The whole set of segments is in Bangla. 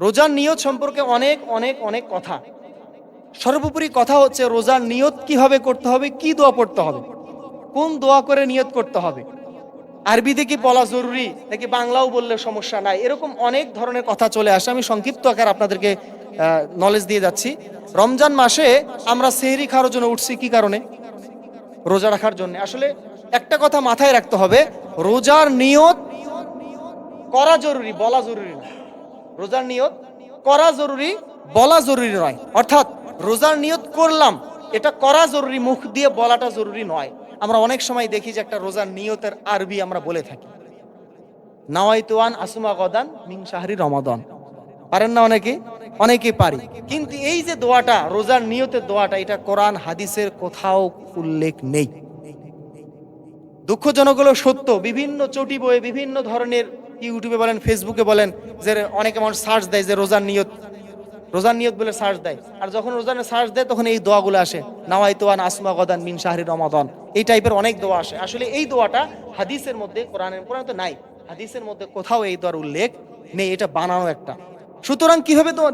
রোজার নিয়ত সম্পর্কে অনেক অনেক অনেক কথা। সর্বোপরি কথা হচ্ছে রোজার নিয়ত কিভাবে করতে হবে, কি দোয়া পড়তে হবে, কোন দোয়া করে নিয়ত করতে হবে, আরবিতে কি বলা জরুরি নাকি বাংলাও বললে সমস্যা নাই, এরকম অনেক ধরনের কথা চলে আসে। আমি সংক্ষিপ্ত আকার আপনাদেরকে নলেজ দিয়ে যাচ্ছি। রমজান মাসে আমরা সেহরি খাওয়ার জন্য উঠছি কি কারণে? রোজা রাখার জন্য। আসলে একটা কথা মাথায় রাখতে হবে, রোজার নিয়ত করা জরুরি, বলা জরুরি নয়। রোজার নিয়ত করা জরুরি, বলা জরুরি নয়। অর্থাৎ রোজার নিয়ত করলাম, এটা করা জরুরি, মুখ দিয়ে বলাটা জরুরি নয়। আমরা অনেক সময় দেখি যে একটা রোজার নিয়তের আরবি আমরা বলে থাকি, নাওয়াইতু আন আসুমা গদান মিন শাহরি রমাদান। পারেন না অনেকে? অনেকে পারি। কিন্তু এই যে দোয়াটা, রোজার নিয়তের দোয়াটা, এটা কোরআন হাদিসের কোথাও উল্লেখ নেই। দুঃখজনক হলো সত্য, বিভিন্ন চটি বইয়ে, বিভিন্ন ধরনের ইউটিউবে বলেন, ফেসবুকে বলেন, যে অনেকে মানুষ সার্চ দেয় যে রোজার নিয়ত, রোজার নিয়ত বলে সার্চ দেয়। আর যখন রোজার সার্চ দেয় তখন এই দোয়াগুলো আসে, নাওয়াইতু আন আসমা গদান মিন শাহরি রমাদান, এই টাইপের অনেক দোয়া আসে। আসলে এই দোয়াটা হাদিসের মধ্যে, কোরআনে তো নাই, হাদিসের মধ্যে কোথাও এই দোয়ার উল্লেখ নেই, এটা বানানো একটা। সুতরাং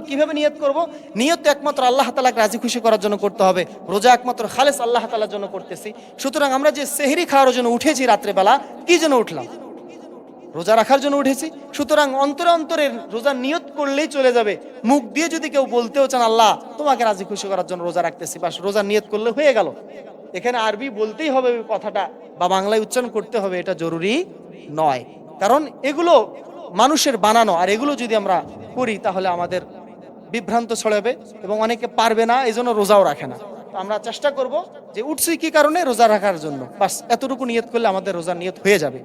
কিভাবে নিয়ত করব? নিয়ত তো একমাত্র আল্লাহ তাআলাকে রাজি খুশি করার জন্য করতে হবে। রোজা একমাত্র খালেস আল্লাহ তাআলার জন্য করতেছি। সুতরাং আমরা যে সেহরি খাওয়ার জন্য উঠেছি রাত্রেবেলা, কি জন্য উঠলাম? রোজা রাখার জন্য উঠেছি। সুতরাং অন্তরে অন্তরে রোজা নিয়ত করলেই চলে যাবে। মুখ দিয়ে যদি কেউ বলতেও চান আল্লাহ তোমাকে রাজি খুশি করার জন্য রোজা রাখতেছি, বাস রোজা নিয়ত করলে হয়ে গেল। এখানে আরবি বলতেই হবে কথাটা বা বাংলায় উচ্চারণ করতে হবে, এটা জরুরি নয়। কারণ এগুলো মানুষের বানানো, আর এগুলো যদি আমরা করি তাহলে আমাদের বিভ্রান্ত ছড়াবে এবং অনেকে পারবে না, এই জন্য রোজাও রাখে না। তো আমরা চেষ্টা করব যে উঠছি কি কারণে, রোজা রাখার জন্য, বাস এতটুকু নিয়ত করলে আমাদের রোজার নিয়ত হয়ে যাবে।